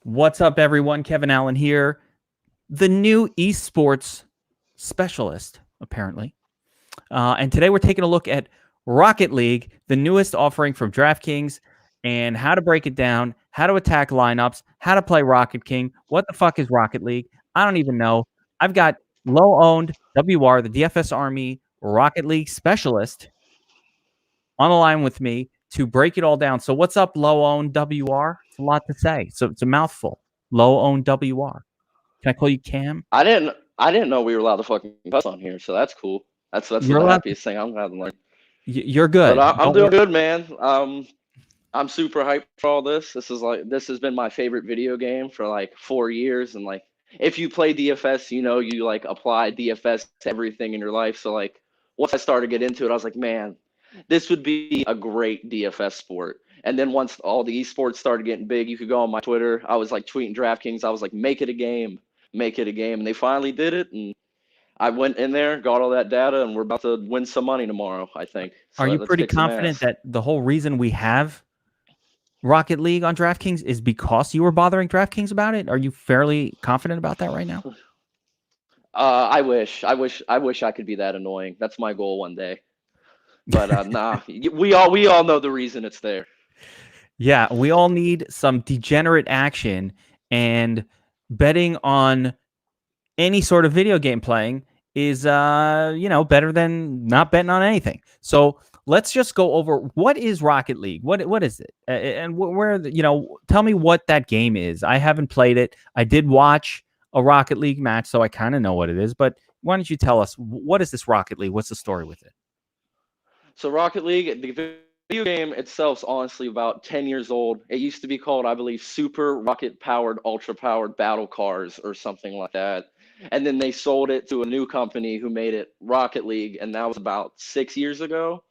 What's up, everyone? Kevin Allen here, the new esports specialist, apparently. And today we're taking a look at Rocket League, the newest offering from Draftkings, and how to break it down, how to attack lineups, how to play Rocket King. What the fuck is Rocket League? I don't even know. I've got LowOwnedWR, the DFS Army Rocket League specialist, on the line with me to break it all down. So what's up, LowOwnedWR? It's a lot to say. So it's a mouthful. LowOwnedWR. Can I call you Cam? I didn't know we were allowed to fucking cuss on here, so that's cool. That's You're the allowed. happiest thing I'm glad to learn. You're But good. I'm Don't doing worry. good, man. I'm super hyped for all this. This has been my favorite video game for like 4 years, and like if you play DFS, you know you like apply DFS to everything in your life. So like once I started to get into it, I was like, man, this would be a great DFS sport. And then once all the esports started getting big, you could go on my Twitter. I was like tweeting DraftKings. I was like, make it a game, make it a game, and they finally did it. And I went in there, got all that data, and we're about to win some money tomorrow, I think. Are So you let's pretty kick some confident ass. that the whole reason we have Rocket League on DraftKings is because you were bothering DraftKings about it? Are you fairly confident about that right now? I wish I could be that annoying. That's my goal one day. But nah, we all know the reason it's there. Yeah, we all need some degenerate action, and betting on any sort of video game playing is better than not betting on anything. So let's just go over what is Rocket League. What is it? And where tell me what that game is. I haven't played it. I did watch a Rocket League match, so I kind of know what it is, but why don't you tell us what is this Rocket League? What's the story with it? So Rocket League, the video game itself is honestly about 10 years old. It used to be called, I believe, Super Rocket Powered Ultra Powered Battle Cars or something like that. And then they sold it to a new company who made it Rocket League, and that was about 6 years ago,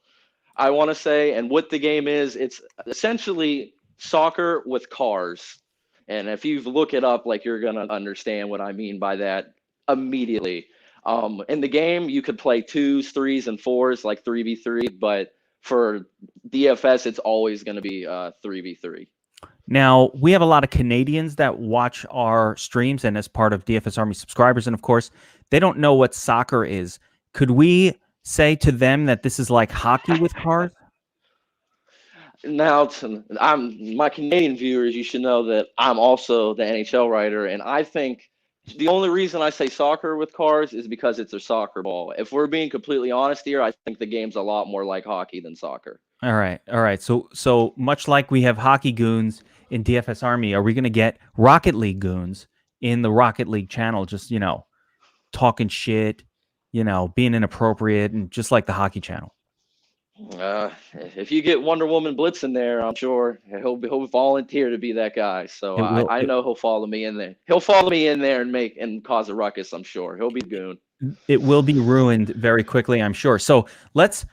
I want to say. And what the game is, it's essentially soccer with cars. And if you look it up, like you're gonna understand what I mean by that immediately. In the game, you could play twos, threes, and fours, like 3v3, but for DFS, it's always going to be 3v3. Now, we have a lot of Canadians that watch our streams and as part of DFS Army subscribers, and of course, they don't know what soccer is. Could we say to them that this is like hockey with cars? Now, I'm my Canadian viewers. You should know that I'm also the NHL writer, and I think the only reason I say soccer with cars is because it's a soccer ball. If we're being completely honest here, I think the game's a lot more like hockey than soccer. All right, all right. So much like we have hockey goons in DFS Army, are we going to get Rocket League goons in the Rocket League channel? Just talking shit, being inappropriate, and just like the hockey channel. If you get Wonder Woman Blitz in there, I'm sure he'll volunteer to be that guy. So It will. I know he'll follow me in there. He'll follow me in there and cause a ruckus. I'm sure he'll be goon. It will be ruined very quickly, I'm sure. So let's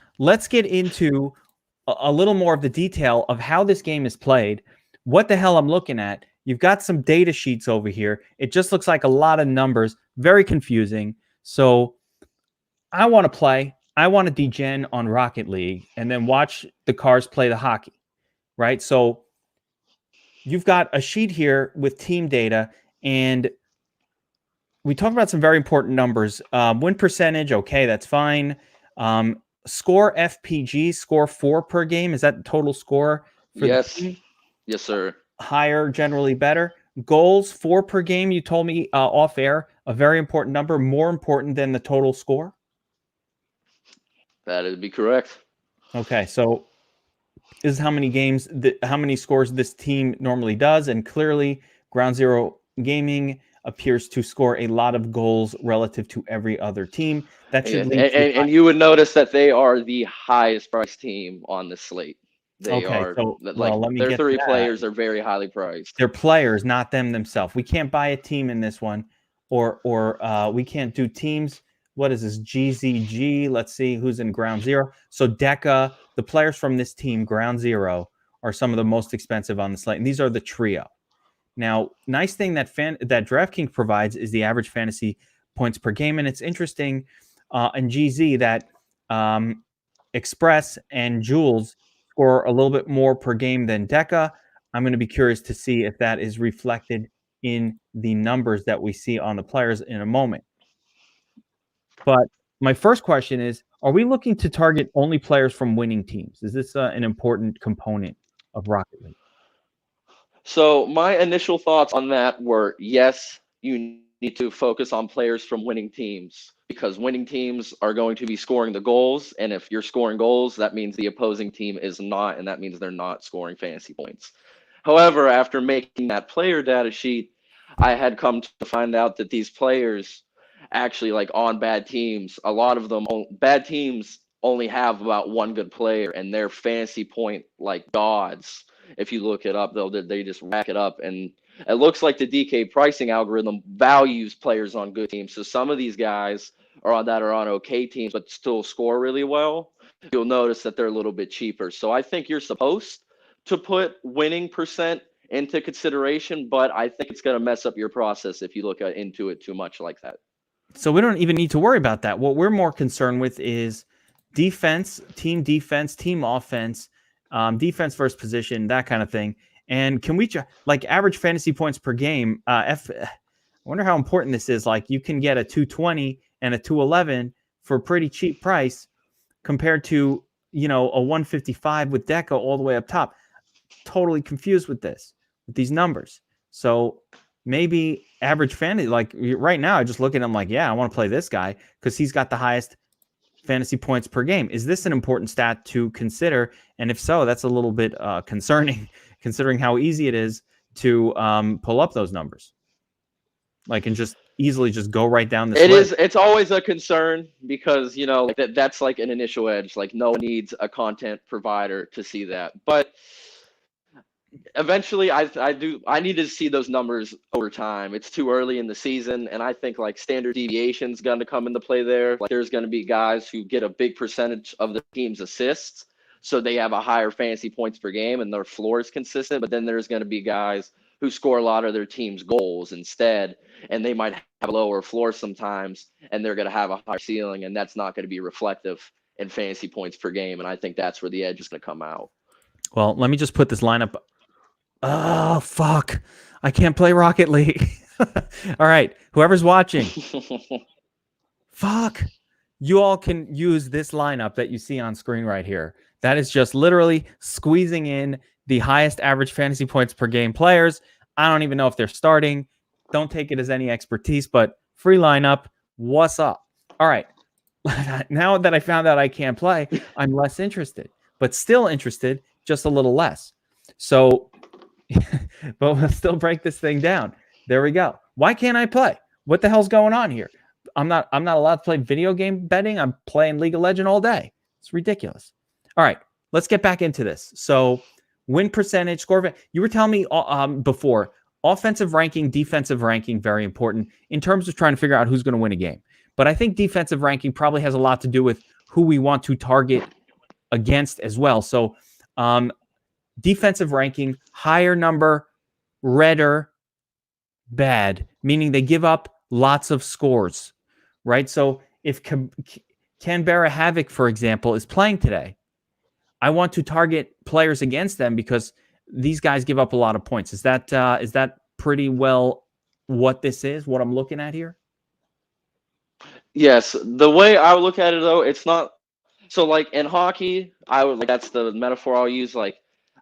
get into a little more of the detail of how this game is played. What the hell I'm looking at? You've got some data sheets over here. It just looks like a lot of numbers, very confusing. So I want to play. I want to degen on Rocket League and then watch the cars play the hockey, right? So you've got a sheet here with team data, and we talked about some very important numbers. Win percentage, okay, that's fine. Score FPG, score 4 per game. Is that the total score for the team? Yes, sir. Higher, generally better. Goals, 4 per game. You told me off air, a very important number, more important than the total score. That would be correct. Okay, so this is how many games, how many scores this team normally does, and clearly Ground Zero Gaming appears to score a lot of goals relative to every other team. That should lead to and you would notice that they are the highest priced team on the slate. They are so like let me their get three to that. players are very highly priced. They're players, not them themselves. We can't buy a team in this one, or we can't do teams. What is this? GZG. Let's see who's in Ground Zero. So Deca, the players from this team, Ground Zero, are some of the most expensive on the slate, and these are the trio. Now, nice thing that DraftKings provides is the average fantasy points per game, and it's interesting in GZ that Express and Jules score a little bit more per game than Deca. I'm going to be curious to see if that is reflected in the numbers that we see on the players in a moment. But my first question is, are we looking to target only players from winning teams? Is this an important component of Rocket League? So my initial thoughts on that were yes, you need to focus on players from winning teams because winning teams are going to be scoring the goals. And if you're scoring goals, that means the opposing team is not, and that means they're not scoring fantasy points. However, after making that player data sheet, I had come to find out that these players actually, like on bad teams, a lot of them, bad teams only have about one good player, and their fantasy point like gods. If you look it up, they just rack it up, and it looks like the DK pricing algorithm values players on good teams. So some of these guys are on okay teams but still score really well. You'll notice that they're a little bit cheaper. So I think you're supposed to put winning percent into consideration, but I think it's going to mess up your process if you look into it too much like that. So we don't even need to worry about that. What we're more concerned with is defense, team offense, defense versus position, that kind of thing. And can we like average fantasy points per game? I wonder how important this is. Like you can get a 220 and a 211 for a pretty cheap price compared to, a 155 with Deco all the way up top. Totally confused with these numbers. So maybe average fantasy, like right now, I just look at him like, yeah, I want to play this guy because he's got the highest fantasy points per game. Is this an important stat to consider? And if so, that's a little bit concerning considering how easy it is to pull up those numbers. Like, and just easily just go right down the list. It's always a concern because, that's like an initial edge. Like no one needs a content provider to see that. But eventually I need to see those numbers over time. It's too early in the season, and I think like standard deviation is going to come into play there. Like there's going to be guys who get a big percentage of the team's assists, so they have a higher fantasy points per game and their floor is consistent. But then there's going to be guys who score a lot of their team's goals instead, and they might have a lower floor sometimes, and they're going to have a higher ceiling, and that's not going to be reflective in fantasy points per game. And I think that's where the edge is going to come out. Well, let me just put this lineup. Oh, fuck. I can't play Rocket League. All right. Whoever's watching. Fuck. You all can use this lineup that you see on screen right here. That is just literally squeezing in the highest average fantasy points per game players. I don't even know if they're starting. Don't take it as any expertise, but free lineup. What's up? All right. Now that I found out I can't play, I'm less interested, but still interested, just a little less. So, but we'll still break this thing down. There we go. Why can't I play? What the hell's going on here? I'm not allowed to play video game betting. I'm playing League of Legends all day. It's ridiculous. All right, let's get back into this. So win percentage, score. You were telling me before, offensive ranking, defensive ranking, very important in terms of trying to figure out who's going to win a game. But I think defensive ranking probably has a lot to do with who we want to target against as well. So defensive ranking, higher number, redder, bad, meaning they give up lots of scores, right? So if Canberra Havoc, for example, is playing today, I want to target players against them because these guys give up a lot of points. Is that pretty well what this is, what I'm looking at here? Yes. The way I would look at it, though, it's not. So, like in hockey, that's the metaphor I'll use. Like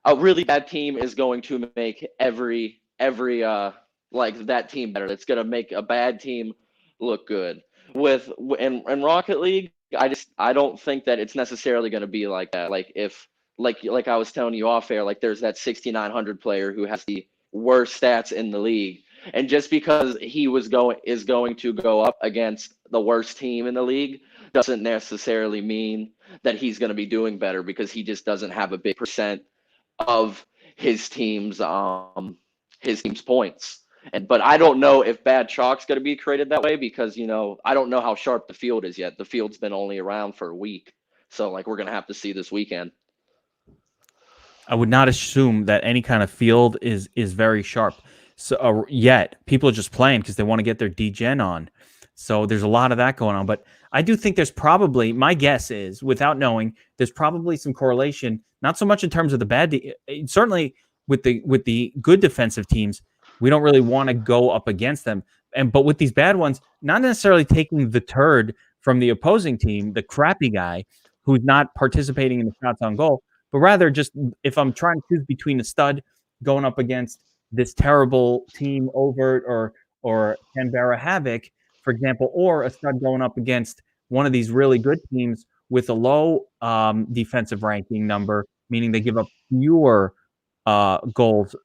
a really bad team is going to make every like that team better. It's going to make a bad team look good. In Rocket League, I don't think that it's necessarily going to be like that. Like if like I was telling you off air, like there's that 6,900 player who has the worst stats in the league, and just because he is going to go up against the worst team in the league doesn't necessarily mean that he's going to be doing better because he just doesn't have a big percent of his team's points. But I don't know if bad chalk's going to be created that way because I don't know how sharp the field is yet. The field's been only around for a week, so like we're going to have to see this weekend. I would not assume that any kind of field is very sharp. So yet people are just playing because they want to get their degen on. So there's a lot of that going on. But I do think there's probably, my guess is, without knowing, there's probably some correlation, not so much in terms of the bad, certainly with the good defensive teams, we don't really want to go up against them. But with these bad ones, not necessarily taking the turd from the opposing team, the crappy guy who's not participating in the shots on goal, but rather just if I'm trying to choose between a stud going up against this terrible team, Overt or Canberra Havoc, for example, or a stud going up against one of these really good teams with a low defensive ranking number, meaning they give up fewer goals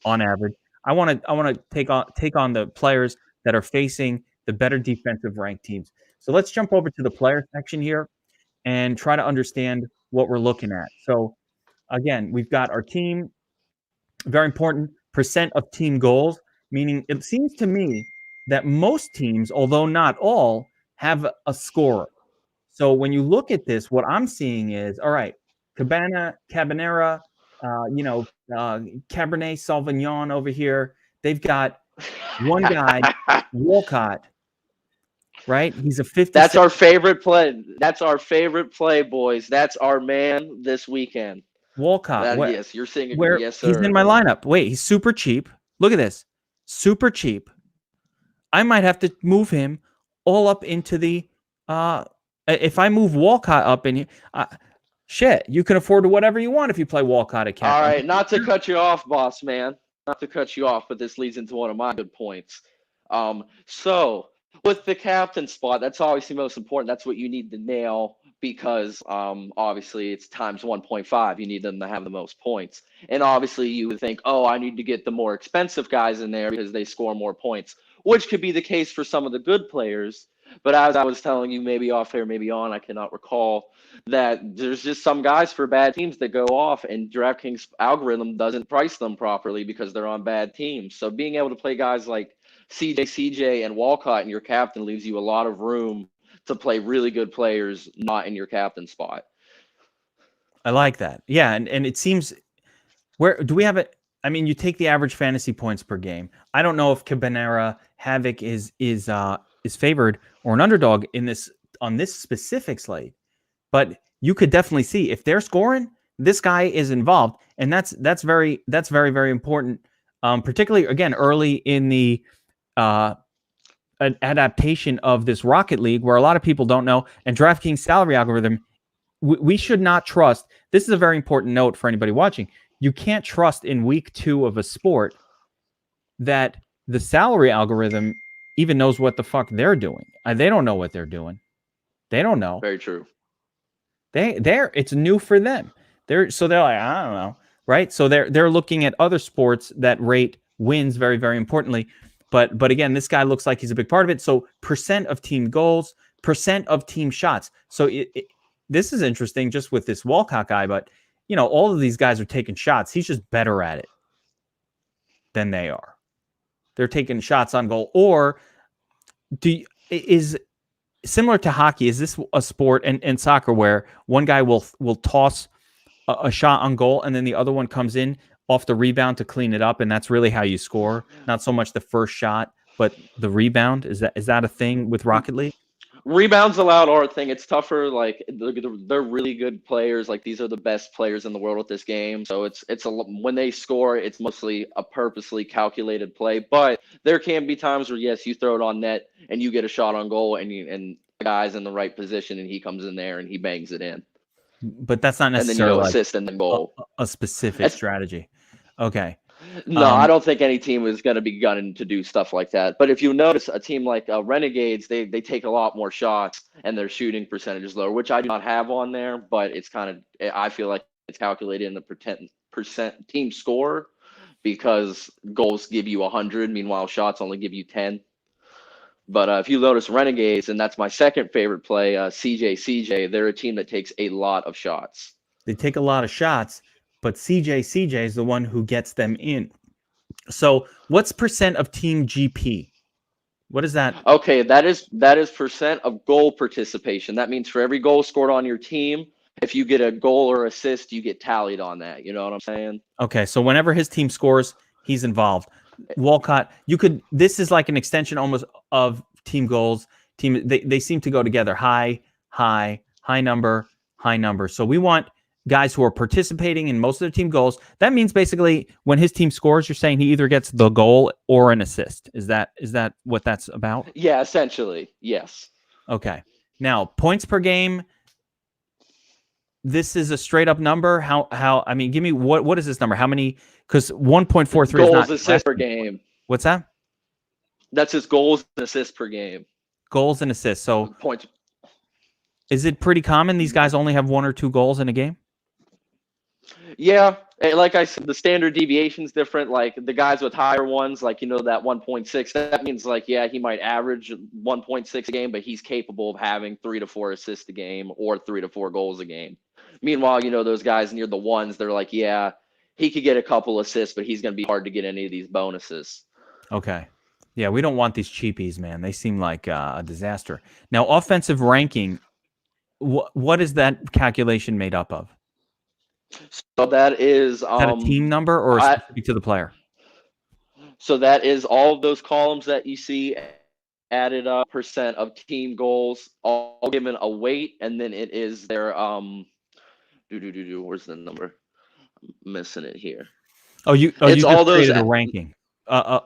on average. I want to take on the players that are facing the better defensive ranked teams. So let's jump over to the player section here and try to understand what we're looking at. So again, we've got our team, very important, percent of team goals, meaning it seems to me that most teams, although not all, have a scorer. So when you look at this, what I'm seeing is, all right, Cabanera, Cabernet Sauvignon over here. They've got one guy, Walcott, right? He's a 50. That's our favorite play. That's our favorite play, boys. That's our man this weekend. Walcott. Yes, you're seeing it. Where yes, sir. He's in my lineup. Wait, he's super cheap. Look at this. Super cheap. I might have to move him all up into the if I move Walcott up in here, shit, you can afford whatever you want if you play Walcott at cap. All right, not to cut you off, boss man. Not to cut you off, but this leads into one of my good points. So with the captain spot, that's obviously most important. That's what you need to nail because obviously it's times 1.5. You need them to have the most points. And obviously you would think, oh, I need to get the more expensive guys in there because they score more points, which could be the case for some of the good players. But as I was telling you, maybe off air, maybe on, I cannot recall, that there's just some guys for bad teams that go off and Draftkings algorithm doesn't price them properly because they're on bad teams. So being able to play guys like CJ, and Walcott in your captain leaves you a lot of room to play really good players not in your captain spot. I like that. Yeah, and it seems, where do we have it? I mean, you take the average fantasy points per game. I don't know if Cabanera Havoc is favored or an underdog on this specific slate, but you could definitely see if they're scoring, this guy is involved, and that's very very important. Particularly again early in the adaptation of this Rocket League, where a lot of people don't know, and DraftKings salary algorithm, we should not trust. This is a very important note for anybody watching. You can't trust in week 2 of a sport that the salary algorithm even knows what the fuck they're doing. They don't know what they're doing. They don't know. Very true. It's new for them. They're like, I don't know, right? So they're looking at other sports that rate wins very, very importantly. But again, this guy looks like he's a big part of it. So percent of team goals, percent of team shots. So this is interesting just with this Walcott guy, but all of these guys are taking shots. He's just better at it than they are. They're taking shots on goal. Or is similar to hockey, is this a sport and soccer where one guy will toss a shot on goal and then the other one comes in off the rebound to clean it up, and that's really how you score? Not so much the first shot, but the rebound. Is that a thing with Rocket League? Rebounds allowed are a thing. It's tougher. Like they're really good players. Like these are the best players in the world at this game. So when they score, it's mostly a purposely calculated play. But there can be times where yes, you throw it on net and you get a shot on goal, and the guy's in the right position and he comes in there and he bangs it in. But that's not necessarily and then assist and then goal. A specific strategy. Okay. No, I don't think any team is going to be gunning to do stuff like that. But if you notice, a team like Renegades, they take a lot more shots and their shooting percentage is lower, which I do not have on there. But it's I feel like it's calculated in the percent team score because goals give you 100, meanwhile shots only give you 10. But if you notice Renegades, and that's my second favorite play, CJ, they're a team that takes a lot of shots. They take a lot of shots, but CJ is the one who gets them in. So what's percent of team GP? What is that? Okay, that is percent of goal participation. That means for every goal scored on your team, if you get a goal or assist, you get tallied on that. You know what I'm saying? Okay, so whenever his team scores, he's involved. Walcott, this is like an extension almost of team goals. They seem to go together. High number, high number. So we want guys who are participating in most of their team goals. That means basically when his team scores, you're saying he either gets the goal or an assist. Is that what that's about? Yeah, essentially, yes. Okay. Now, points per game. This is a straight up number. How? I mean, give me what is this number? How many? Because 1.43 is not Goals, assists per game. What's that? That's his goals and assists per game. Goals and assists. So points. Is it pretty common these guys only have 1 or 2 goals in a game? Yeah, like I said, the standard deviation's different. Like the guys with higher ones, like that 1.6, that means he might average 1.6 a game, but he's capable of having 3 to 4 assists a game or 3 to 4 goals a game. Meanwhile, those guys near the ones, they're like, yeah, he could get a couple assists, but he's going to be hard to get any of these bonuses. Okay. Yeah, we don't want these cheapies, man. They seem like a disaster. Now, offensive ranking, what is that calculation made up of? So that is a team number or specific to the player? So that is all of those columns that you see added up, percent of team goals, all given a weight, and then it is their where's the number? I'm missing it here. You just created a ranking.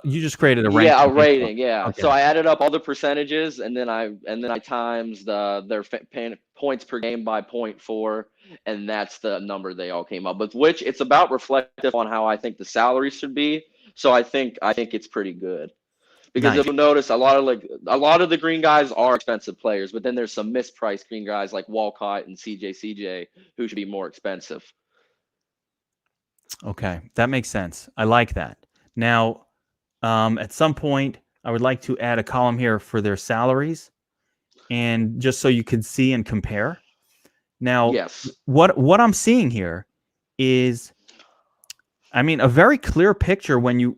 You just created a ranking. Yeah, a rating. Yeah. Okay. So I added up all the percentages, and then I times their points per game by 0.4, and that's the number they all came up with. Which it's about reflective on how I think the salary should be. So I think it's pretty good. Because if you notice, a lot of the green guys are expensive players, but then there's some mispriced green guys like Walcott and CJ who should be more expensive. Okay, that makes sense. I like that. Now, at some point, I would like to add a column here for their salaries, and just so you can see and compare. Now, yes, what I'm seeing here is, I mean, a very clear picture when you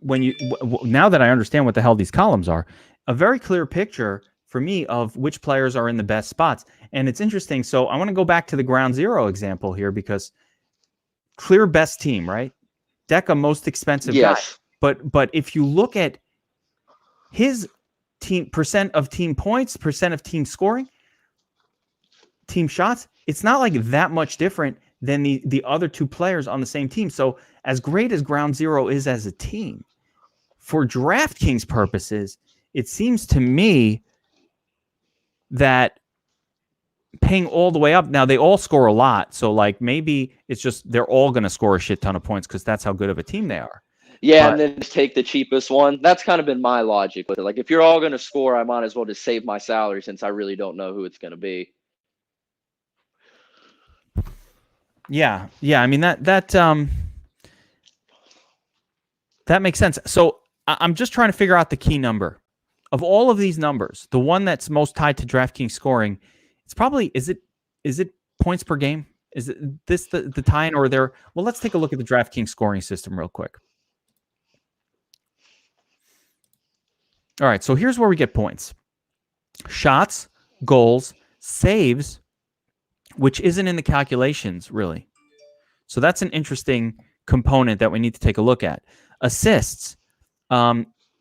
now that I understand what the hell these columns are, a very clear picture for me of which players are in the best spots. And it's interesting. So I want to go back to the ground zero example here because clear best team, right? Deca most expensive guy. But if you look at his team percent of team points, percent of team scoring, team shots, it's not like that much different than the other 2 players on the same team. So as great as ground zero is as a team, for DraftKings purposes, it seems to me that paying all the way up, now they all score a lot. So maybe it's just they're all going to score a shit ton of points because that's how good of a team they are. Yeah, and then just take the cheapest one. That's kind of been my logic with it. Like if you're all going to score, I might as well just save my salary since I really don't know who it's going to be. Yeah. I mean that makes sense. So I'm just trying to figure out the key number of all of these numbers. The one that's most tied to DraftKings scoring, it's probably is it points per game? Is it this the tie-in or there? Well, let's take a look at the DraftKings scoring system real quick. All right, so here's where we get points: shots, goals, saves, which isn't in the calculations, really. So that's an interesting component that we need to take a look at. Assists,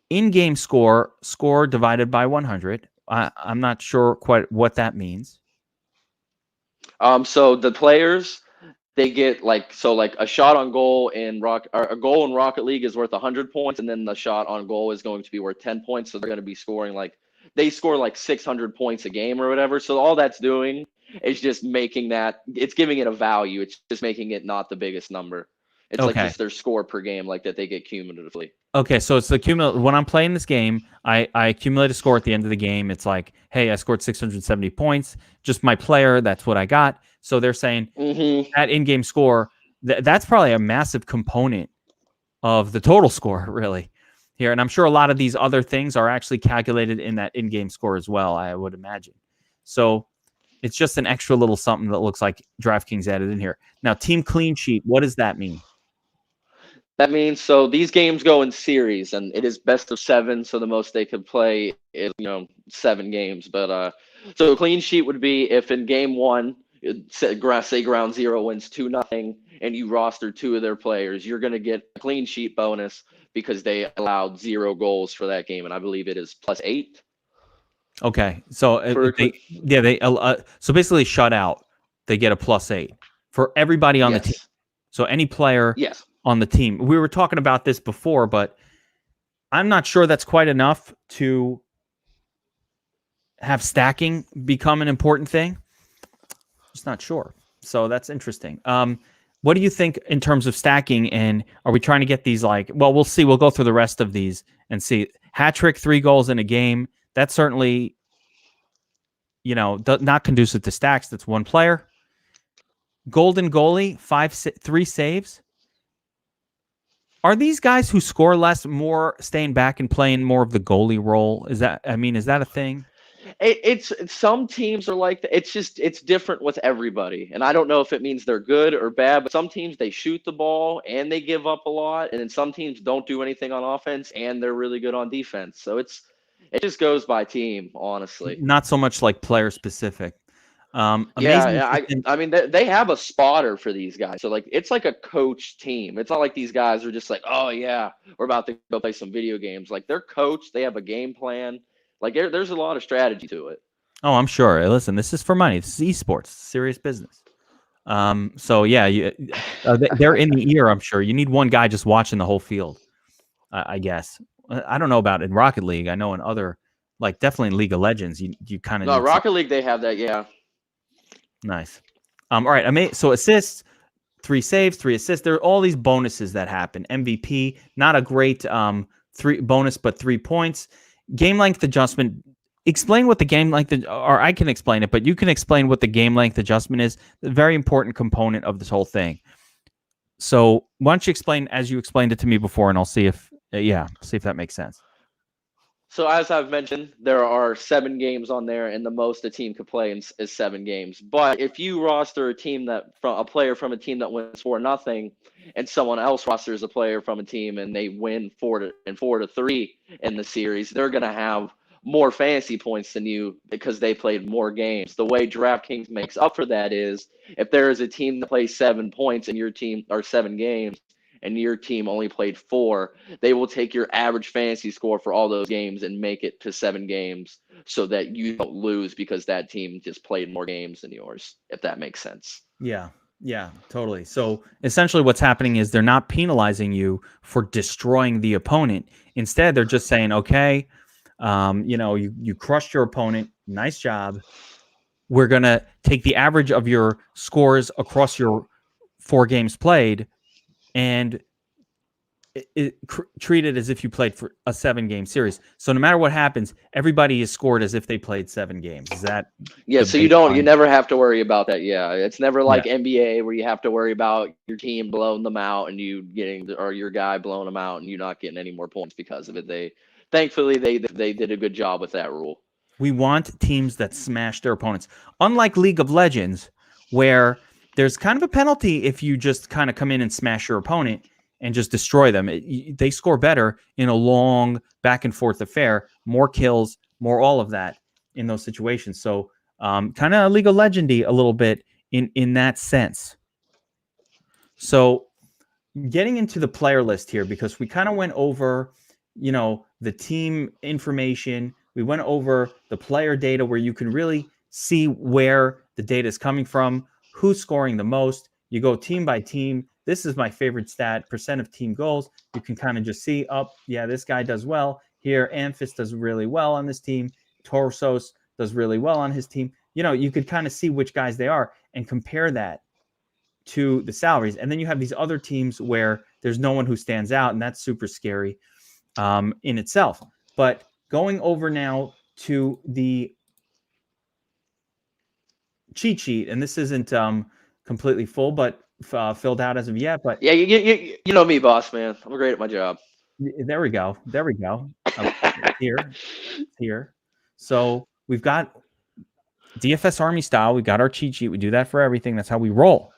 in-game score divided by 100. I'm not sure quite what that means. So the players, they get a shot on goal in a goal in Rocket League is worth 100 points, and then the shot on goal is going to be worth 10 points. So they're going to be scoring they score 600 points a game or whatever. So all that's doing is just making it's giving it a value. It's just making it not the biggest number. It's just their score per game that they get cumulatively. Okay, so it's the cumulative. When I'm playing this game, I accumulate a score at the end of the game. It's like, hey, I scored 670 points. Just my player, that's what I got. So they're saying that in-game score, that's probably a massive component of the total score, really, here. And I'm sure a lot of these other things are actually calculated in that in-game score as well, I would imagine. So it's just an extra little something that looks like DraftKings added in here. Now, team clean sheet, what does that mean? That means so these games go in series, and it is best of 7. So the most they could play is 7 games. But so a clean sheet would be if in game 1, say ground zero wins 2-0, and you roster 2 of their players, you're going to get a clean sheet bonus because they allowed 0 goals for that game, and I believe it is +8. Okay, so so basically shut out. They get a +8 for everybody on the team. Yes. So any player Yes. on the team. We were talking about this before, but I'm not sure that's quite enough to have stacking become an important thing. Just not sure. So that's interesting. What do you think in terms of stacking? And are we trying to get these like? Well, we'll see. We'll go through the rest of these and see. Hat trick, 3 goals in a game. That's certainly, not conducive to stacks. That's one player. Golden goalie, 3 saves. Are these guys who score less more staying back and playing more of the goalie role? Is that a thing? It's some teams are like that. It's different with everybody, and I don't know if it means they're good or bad. But some teams they shoot the ball and they give up a lot, and then some teams don't do anything on offense and they're really good on defense. So it just goes by team, honestly. Not so much like player specific. Yeah, Amazing. I mean they have a spotter for these guys, so like it's like a coach team. It's not like these guys are just like, oh yeah, we're about to go play some video games. Like they're coached, they have a game plan. Like there's a lot of strategy to it. Oh, I'm sure. Listen, this is for money. This is esports, serious business. So yeah, they're in the ear. I'm sure you need one guy just watching the whole field. I guess. I don't know about in Rocket League. I know in other, like definitely in League of Legends, you kind of No, Rocket League they have that. Yeah. Nice. All right. So assists, 3 saves, 3 assists. There are all these bonuses that happen. MVP, not a great 3 bonus, but 3 points. Game length adjustment. Explain what the game length, or I can explain it, but you can explain what the game length adjustment is. A very important component of this whole thing. So why don't you explain as you explained it to me before, and I'll see if that makes sense. So as I've mentioned, there are 7 games on there, and the most a team could play is 7 games. But if you roster a player from a team that wins 4-0, and someone else rosters a player from a team and they win 4-3 in the series, they're going to have more fantasy points than you because they played more games. The way Draftkings makes up for that is if there is a team that plays 7 points and your team or 7 games, and your team only played 4, they will take your average fantasy score for all those games and make it to 7 games so that you don't lose because that team just played more games than yours, if that makes sense. Yeah, totally. So essentially what's happening is they're not penalizing you for destroying the opponent. Instead, they're just saying, okay, you crushed your opponent. Nice job. We're going to take the average of your scores across your 4 games played and treat it as if you played for a 7-game series. So no matter what happens, everybody is scored as if they played 7 games. Is that? Yeah. So you never have to worry about that. Yeah. It's never like NBA where you have to worry about your team blowing them out and or your guy blowing them out and you not getting any more points because of it. Thankfully they did a good job with that rule. We want teams that smash their opponents. Unlike League of Legends, where there's kind of a penalty if you just kind of come in and smash your opponent and just destroy them. They score better in a long back and forth affair, more kills, more all of that in those situations. So kind of League of Legends-y a little bit in that sense. So getting into the player list here, because we kind of went over, the team information. We went over the player data where you can really see where the data is coming from, who's scoring the most. You go team by team. This is my favorite stat, % of team goals. You can kind of just see, this guy does well. Here, Amphis does really well on this team. Torsos does really well on his team. You could kind of see which guys they are and compare that to the salaries. And then you have these other teams where there's no one who stands out, and that's super scary in itself. But going over now to the cheat sheet, and this isn't completely full, but filled out as of yet. But yeah, you know me, boss man. I'm great at my job. There we go. Here. So we've got DFS Army style. We got our cheat sheet. We do that for everything. That's how we roll.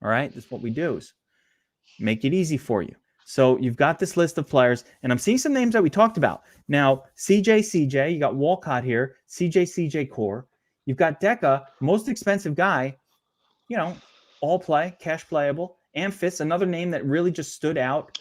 All right. That's what we do is make it easy for you. So you've got this list of players, and I'm seeing some names that we talked about. Now, CJ, you got Walcott here, CJ Core. You've got Deca, most expensive guy, all play, cash playable. Amphis, another name that really just stood out.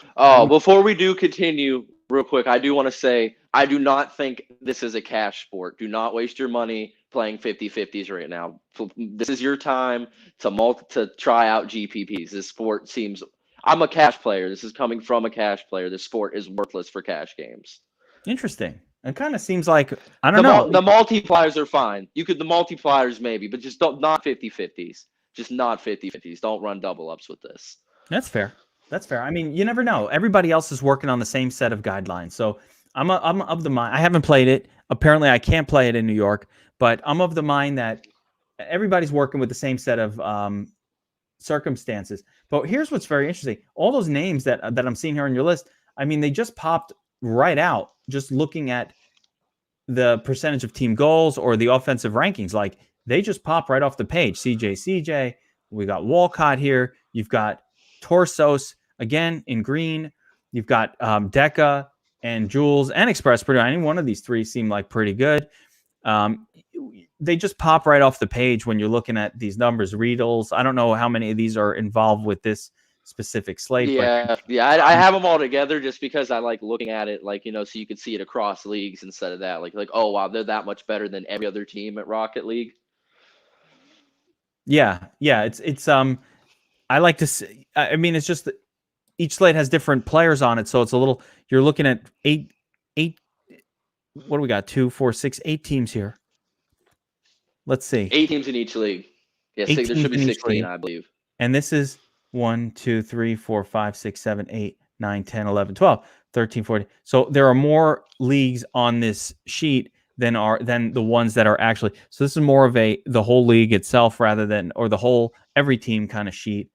Before we do continue, real quick, I do want to say I do not think this is a cash sport. Do not waste your money playing 50-50s right now. This is your time to try out GPPs. This sport seems. I'm a cash player. This is coming from a cash player. This sport is worthless for cash games. Interesting. It kind of seems like, I don't know. The multipliers are fine. The multipliers maybe, but just not 50-50s. Just not 50-50s. Don't run double ups with this. That's fair. That's fair. I mean, you never know. Everybody else is working on the same set of guidelines. So I'm of the mind. I haven't played it. Apparently, I can't play it in New York, but I'm of the mind that everybody's working with the same set of circumstances. But here's what's very interesting. All those names that I'm seeing here on your list, I mean, they just popped right out just looking at the percentage of team goals or the offensive rankings. Like, they just pop right off the page. CJ, we got Walcott here. You've got Torsos again in green. You've got Deca and Jules and Express. Any one of these three seem like pretty good. They just pop right off the page when you're looking at these numbers. Riedels, I don't know how many of these are involved with this specific slate. Yeah, I have them all together just because I like looking at it, like, so you could see it across leagues instead of that. Like, oh wow, they're that much better than every other team at Rocket League. Yeah, it's I like to see. I mean, it's just that each slate has different players on it, so it's a little. You're looking at eight. What do we got? 2, 4, 6, 8 teams here. Let's see. 8 teams in each league. Yeah, there should be 16, I believe. And this is 1, 2, 3, 4, 5, 6, 7, 8, 9, 10, 11, 12, 13, 14. So there are more leagues on this sheet than the ones that are actually. So this is more of the whole league itself rather than, or the whole every team kind of sheet.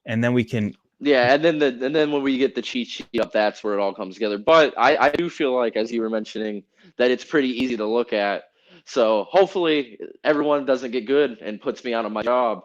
And then we can. Yeah, and then when we get the cheat sheet up, that's where it all comes together. But I do feel like, as you were mentioning, that it's pretty easy to look at. So hopefully everyone doesn't get good and puts me out of my job.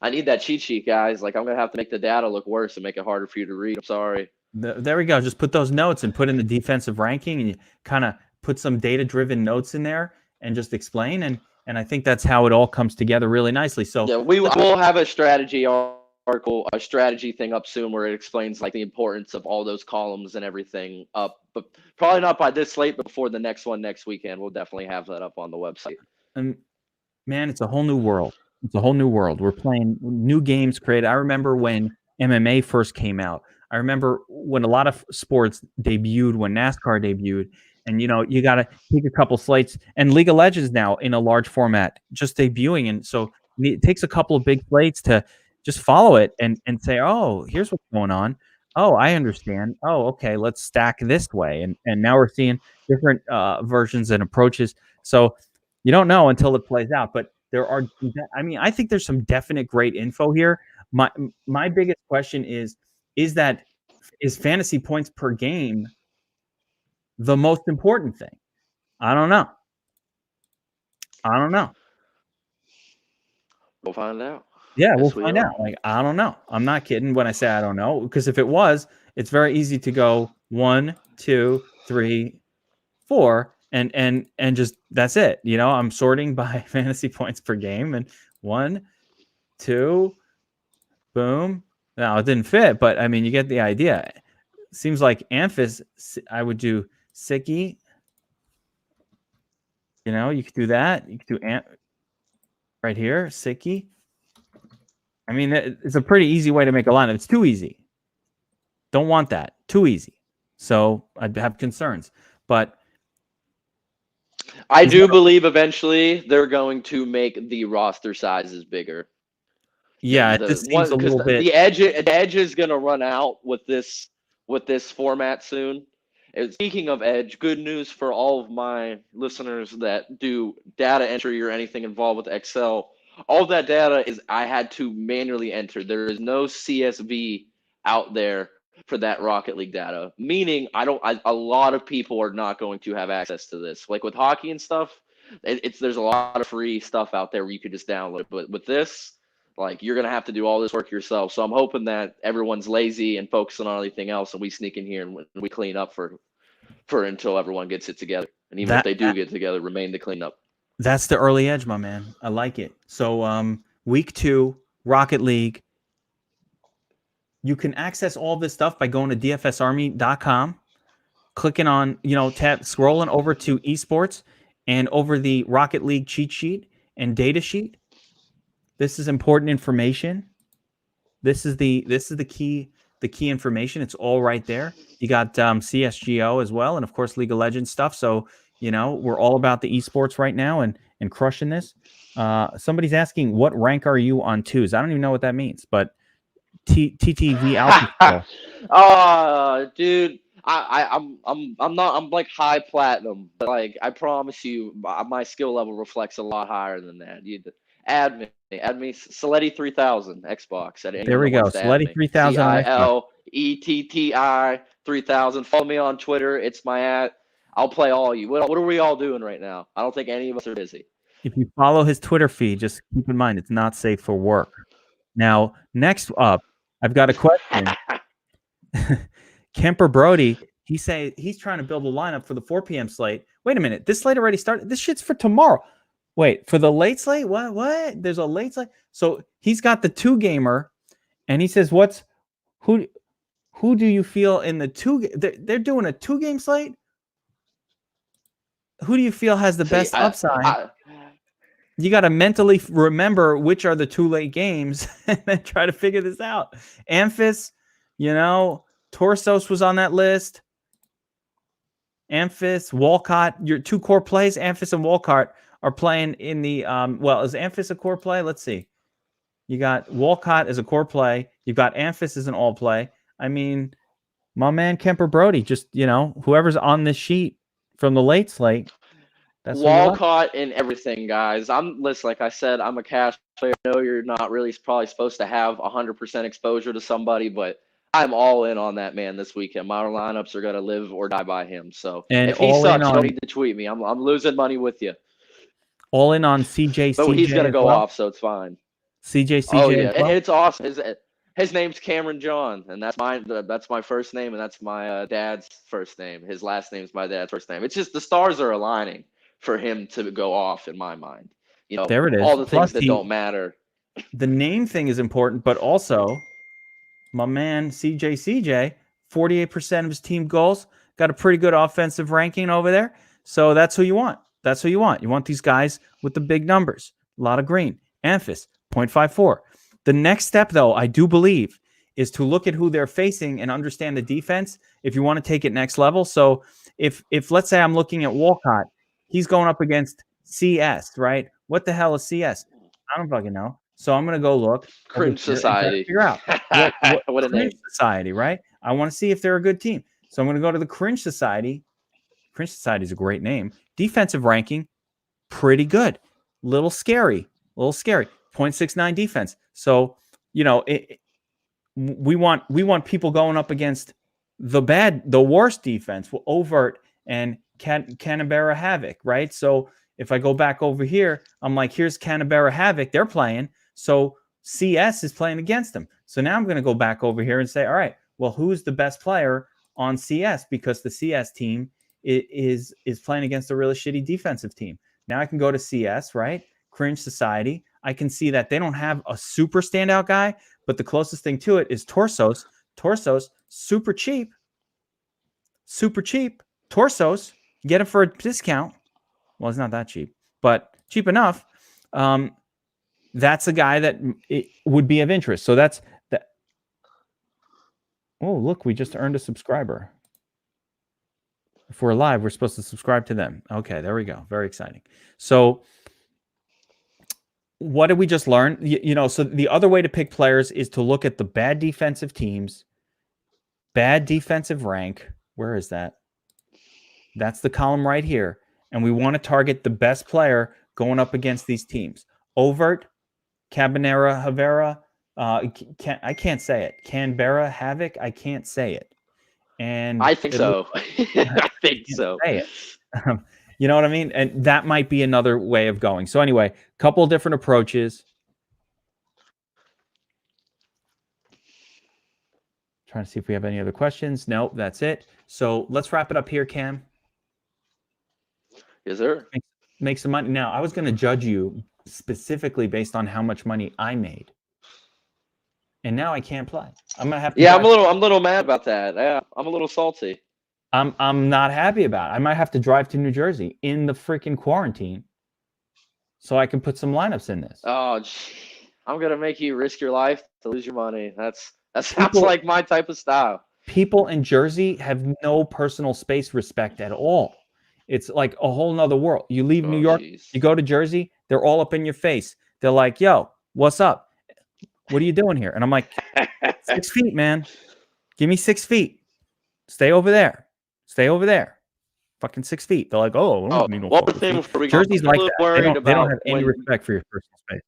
I need that cheat sheet, guys. Like, I'm going to have to make the data look worse and make it harder for you to read. I'm sorry. There we go. Just put those notes and put in the defensive ranking, and you kind of put some data-driven notes in there and just explain. And I think that's how it all comes together really nicely. So yeah, we'll have a strategy article, a strategy thing up soon where it explains like the importance of all those columns and everything up, but probably not by this slate, but before the next one next weekend. We'll definitely have that up on the website. And man, it's a whole new world. It's a whole new world. We're playing new games created. I remember when MMA first came out. I remember when a lot of sports debuted, when NASCAR debuted, and you got to take a couple slates. And League of Legends now in a large format just debuting, and so it takes a couple of big slates to just follow it and say, oh, here's what's going on. Oh, I understand. Oh, okay, let's stack this way. And now we're seeing different versions and approaches. So you don't know until it plays out. But there are, I think there's some definite great info here. My biggest question is fantasy points per game the most important thing? I don't know. We'll find out. Yeah, we'll find out. Like, I don't know. I'm not kidding when I say I don't know, because if it was, it's very easy to go 1, 2, 3, 4, and just that's it. I'm sorting by fantasy points per game, and 1, 2, boom. Now it didn't fit, but I mean, you get the idea. Seems like Amphis, I would do Sicky. You could do that. You could do right here, Sicky. I mean, it's a pretty easy way to make a lineup. It's too easy. Don't want that. Too easy. So I'd have concerns. But I do believe eventually they're going to make the roster sizes bigger. Yeah, this seems a little bit. The edge is going to run out with this format soon. And speaking of edge, good news for all of my listeners that do data entry or anything involved with Excel. All of that data I had to manually enter. There is no CSV out there for that Rocket League data, meaning a lot of people are not going to have access to this. Like with hockey and stuff, there's a lot of free stuff out there where you could just download. But with this, like, you're going to have to do all this work yourself. So I'm hoping that everyone's lazy and focusing on everything else, and we sneak in here and we clean up for until everyone gets it together. And even if they do get together, remain to clean up. That's the early edge, my man. I like it. So week 2, Rocket League. You can access all this stuff by going to dfsarmy.com, clicking on, scrolling over to esports. And over the Rocket League cheat sheet and data sheet, this is important information. This is the key information. It's all right there. You got CSGO as well, and of course League of Legends stuff. So we're all about the esports right now and crushing this. Somebody's asking, what rank are you on twos? I don't even know what that means, but TTV Alpha. Dude, I'm not, I'm like high platinum, but like I promise you, my skill level reflects a lot higher than that. You add me, Saletti 3000 Xbox. There we go, Saletti 3000 on Xbox. CILETTI 3000. Follow me on Twitter. It's my @ I'll play all you. What are we all doing right now? I don't think any of us are busy. If you follow his Twitter feed, just keep in mind it's not safe for work. Now, next up, I've got a question. Kemper Brody, he's trying to build a lineup for the 4 p.m. slate. Wait a minute, this slate already started. This shit's for tomorrow. Wait, for the late slate? What? There's a late slate. So he's got the 2-gamer, and he says, who do you feel in the 2? They're doing a 2-game slate. Who do you feel has the best upside? You got to mentally remember which are the 2 late games and then try to figure this out. Amphis, Torsos was on that list. Amphis, Walcott, your 2 core plays, Amphis and Walcott are playing in the is Amphis a core play? Let's see. You got Walcott as a core play. You've got Amphis as an all play. I mean, my man Kemper Brody, just whoever's on this sheet from the late slate. That's Walcott and everything, guys. Listen, like I said, I'm a cash player. I know you're not really probably supposed to have 100% exposure to somebody, but I'm all in on that man this weekend. My lineups are going to live or die by him. So if he sucks, you don't need to tweet me. I'm losing money with you. All in on CJ. But he's going to go off, so it's fine. CJ. Oh yeah, it's awesome. His name's Cameron John, and that's my first name, and that's my dad's first name. His last name's my dad's first name. It's just the stars are aligning for him to go off in my mind. There it is. All the things that don't matter. The name thing is important, but also my man CJ, 48% of his team goals, got a pretty good offensive ranking over there. So that's who you want. You want these guys with the big numbers. A lot of green. Amphis, 0.54. The next step, though, I do believe, is to look at who they're facing and understand the defense if you want to take it next level. So if let's say I'm looking at Walcott, he's going up against CS, right? What the hell is CS? I don't fucking know. So I'm going to go look. Cringe Society. Figure out what a Cringe Society, right? I want to see if they're a good team. So I'm going to go to the Cringe Society. Cringe Society is a great name. Defensive ranking, pretty good. Little scary. 0.69 defense. So, we want people going up against the worst defense, Overt and Canberra Havoc, right? So if I go back over here, I'm like, here's Canberra Havoc. They're playing. So CS is playing against them. So now I'm going to go back over here and say, all right, well, who's the best player on CS? Because the CS team is playing against a really shitty defensive team. Now I can go to CS, right? Cringe Society. I can see that they don't have a super standout guy, but the closest thing to it is Torsos. Torsos, super cheap. Torsos, get him for a discount. Well, it's not that cheap, but cheap enough. That's a guy that it would be of interest. So that's that. Oh, look, we just earned a subscriber. If we're live, we're supposed to subscribe to them. Okay, there we go. Very exciting. So what did we just learn? So the other way to pick players is to look at the bad defensive teams, bad defensive rank. Where is that? That's the column right here. And we want to target the best player going up against these teams. Overt, Cabanera Havera, I can't say it. Canberra Havoc, I can't say it. And I think so. I think so. Say it. You know what I mean? And that might be another way of going. So anyway, a couple of different approaches. Trying to see if we have any other questions. Nope, that's it. So let's wrap it up here, Cam. Yes, sir. Make some money. Now, I was going to judge you specifically based on how much money I made. And now I can't play. I'm going to have to. Yeah, I'm a little mad about that. Yeah, I'm a little salty. I'm not happy about it. I might have to drive to New Jersey in the freaking quarantine so I can put some lineups in this. Oh, gee. I'm gonna make you risk your life to lose your money. That sounds People- like my type of style. People in Jersey have no personal space respect at all. It's like a whole nother world. You leave New Oh, York, jeez. you go to Jersey, they're all up in your face. They're like, yo, what's up? What are you doing here? And I'm like, 6 feet, man. Give me 6 feet. Stay over there. Stay over there. Fucking 6 feet. They're like, oh, I don't need no one fucking thing feet. before we go, Jersey's I'm a like little that. They worried don't about have any when. respect for your personal space.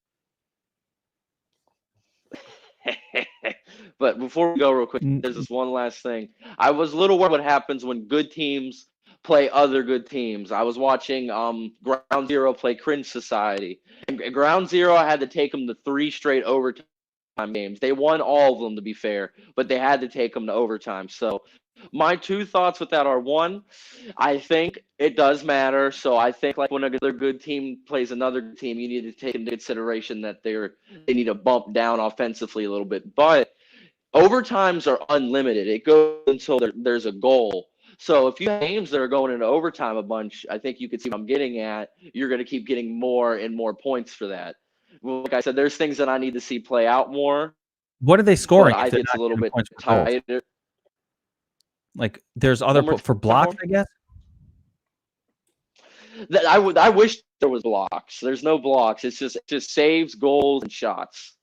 But before we go real quick, there's this one last thing. I was a little worried what happens when good teams play other good teams. I was watching Ground Zero play Cringe Society. And Ground Zero, I had to take them to 3 straight overtime games. They won all of them, to be fair, but they had to take them to overtime. So my 2 thoughts with that are, 1, I think it does matter. So I think like when another good team plays another team, you need to take into consideration that they need to bump down offensively a little bit. But overtimes are unlimited. It goes until there's a goal. So if you have games that are going into overtime a bunch, I think you could see what I'm getting at. You're going to keep getting more and more points for that. Like I said, there's things that I need to see play out more. What are they scoring? But I think it's a little bit tighter. Like there's other for blocks, I guess. That I wish there was blocks. There's no blocks. It's just saves, goals, and shots.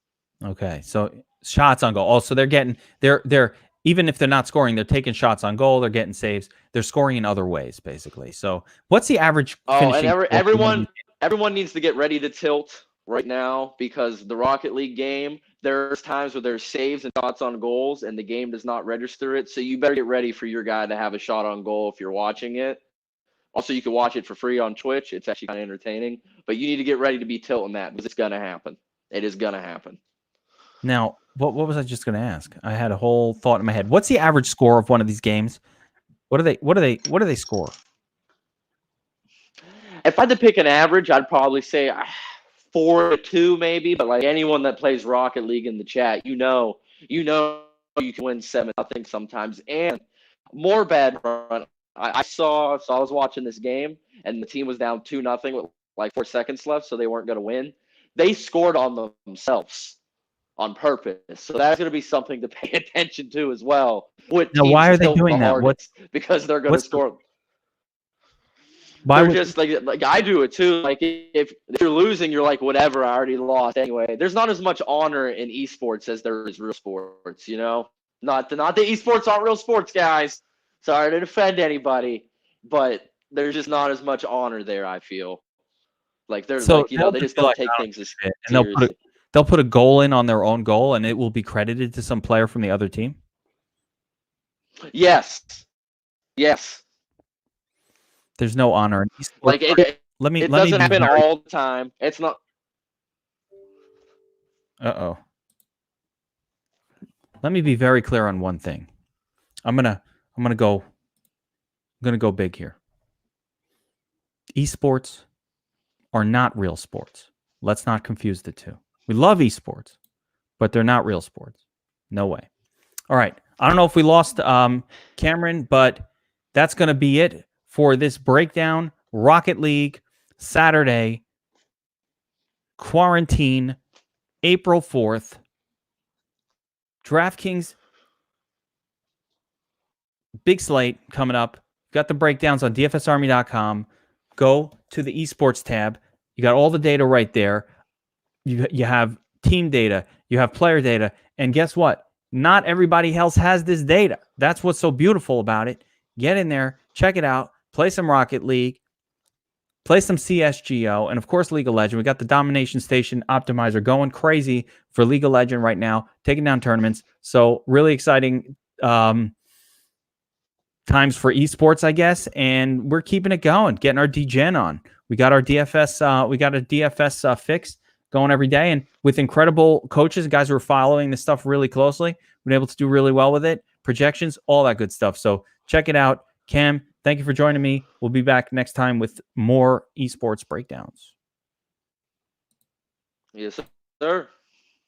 Okay, so shots on goal. Also, they're even if they're not scoring, they're taking shots on goal. They're getting saves. They're scoring in other ways, basically. So, what's the average? Oh, and everyone needs to get ready to tilt right now because the Rocket League game, there's times where there's saves and shots on goals, and the game does not register it. So you better get ready for your guy to have a shot on goal if you're watching it. Also, you can watch it for free on Twitch. It's actually kind of entertaining. But you need to get ready to be tilting that because it's gonna happen. It is gonna happen. Now, what was I just going to ask? I had a whole thought in my head. What's the average score of one of these games? What do they score? If I had to pick an average, I'd probably say 4-2 maybe. But like anyone that plays Rocket League in the chat, you know you can win 7-0 sometimes. And more bad run. I was watching this game and the team was down 2-0 with like 4 seconds left, so they weren't going to win. They scored on themselves on purpose. So that's going to be something to pay attention to as well. Now, why are they doing that? Because they're going to score. Why they're just like I do it too. Like if you're losing, you're like, whatever, I already lost anyway. There's not as much honor in esports as there is real sports, you know? Not that esports aren't real sports, guys. Sorry to offend anybody, but there's just not as much honor there, I feel. Like they're so like, they just don't take things as seriously. And they'll put a goal in on their own goal, and it will be credited to some player from the other team? Yes. There's no honor. Like it doesn't happen all the time. It's not. Uh-oh. Let me be very clear on one thing. I'm gonna go big here. Esports are not real sports. Let's not confuse the two. We love esports, but they're not real sports. No way. All right. I don't know if we lost Cameron, but that's going to be it for this breakdown. Rocket League, Saturday, quarantine, April 4th. Draftkings, big slate coming up. Got the breakdowns on dfsarmy.com. Go to the esports tab. You got all the data right there. You have team data. You have player data. And guess what? Not everybody else has this data. That's what's so beautiful about it. Get in there. Check it out. Play some Rocket League. Play some CSGO. And, of course, League of Legends. We got the Domination Station Optimizer going crazy for League of Legends right now, taking down tournaments. So, really exciting times for esports, I guess. And we're keeping it going, getting our DGen on. We got our DFS. We got a DFS fix going every day, and with incredible coaches, guys who are following this stuff really closely, been able to do really well with it. Projections, all that good stuff. So check it out. Cam, thank you for joining me. We'll be back next time with more esports breakdowns. Yes, sir.